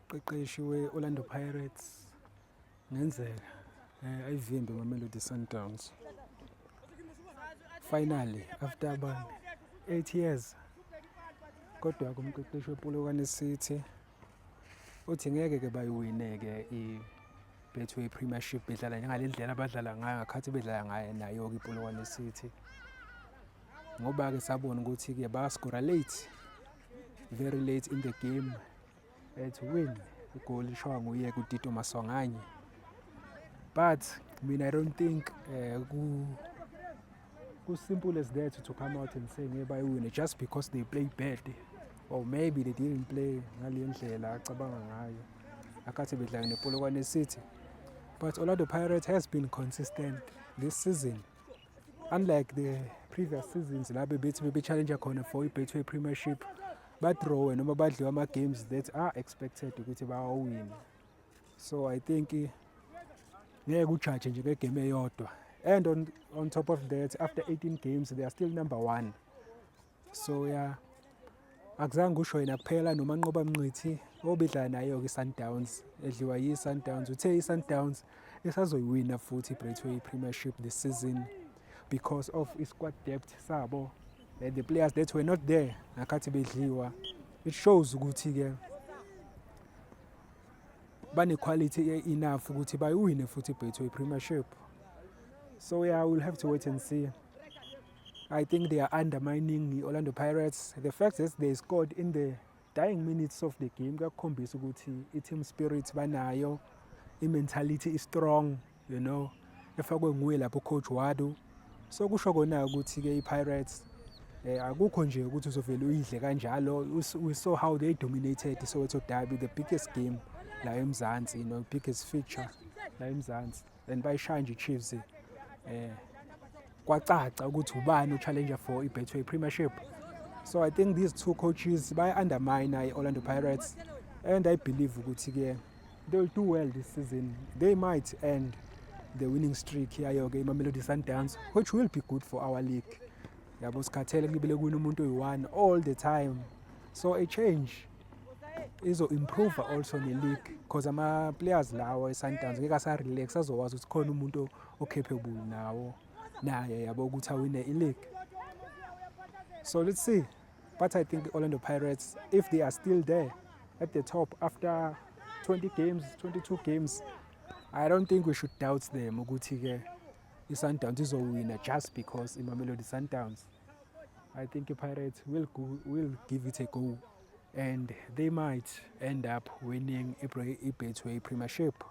qeqeshi we-Orlando Pirates ngenzeka ayivimbe Mamelodi Sundowns. Finally after about 8 years kodwa kumqeqeshi wePolokwane City uthi ngeke-ke bayiwine-ke i-Betway Premiership bedlala ngale ndlela abadlala ngayo ngakhathi bedlala ngayo nayo-ke iPolokwane City. Ngoba-ke sabona ukuthi-ke baskora late, very late in the game to win. Igoli lishaywa nguye kuTito Maswanganye. But I don't think simple as that to come out and say ngeke bayiwine just because they play bad. Or maybe they didn't play ngale ndlela acabanga ngayo akhathi bedlala nePolokwane City. But Orlando Pirates has been consistent this season. Unlike the previous seasons la bebethi bebe-challenge khona for i-Betway Premiership, badrawe noma badliwe ama-games that are expected ukuthi bawawine. So I think ngeke ujaje nje ngegame eyodwa. And on top of that, after 18 games, they are still number 1. So yeah, akuzange usho yena kuphela noManqoba Mngqithi obedlala nayo-ke i-Sundowns, edliwa yi-Sundowns. Uthe i-Sundowns isazoyiwina futhi i-Betway Premiership this season because of i-squad depth sabo. The players that were not there ngakhathi bedliwa. It shows ukuthi-ke bane-quality enough ukuthi bayiwine futhi i-Betway Premiership. So yeah, we'll have to wait and see. I think they are undermining the Orlando Pirates. The fact that they scored in the dying minutes of the game kuyakhombisa ukuthi i-team spirit banayo, i-mentality is strong, you know. Efakwe nguye lapho coach Wadu. So kusho kona ukuthi-ke i-Pirates akukho nje ukuthi uzovela uyidle kanjalo. We saw how they dominated Soweto Derby, the biggest game la eMzansi, you know, biggest feature la eMzansi. And bayishaya nje i-Chiefs. Kwacaca ukuthi ubani challenger for i-Betway Premiership. So I think these two coaches undermine i-Orlando Pirates, and I believe ukuthi-ke they'll do well this season. They might end the winning streak here yoke iMamelodi Sundowns, which will be good for our league. Yabo sikhathele kulibele kuwina umuntu oyi-1 all the time. So a change izo-improve also ne-league because ama-players lawo e-Sundowns ngeke asa-relax, azowazi ukuthi khona umuntu o-capable nawo naye yabo ukuthi awine i-league. So let's see. But I think Orlando Pirates, if they are still there at the top after 20 games, 22 games, I don't think we should doubt them ukuthi-ke i-Sundowns izowina just because iMamelodi Sundowns. I think the Pirates will give it a go and they might end up winning i-Betway Premiership.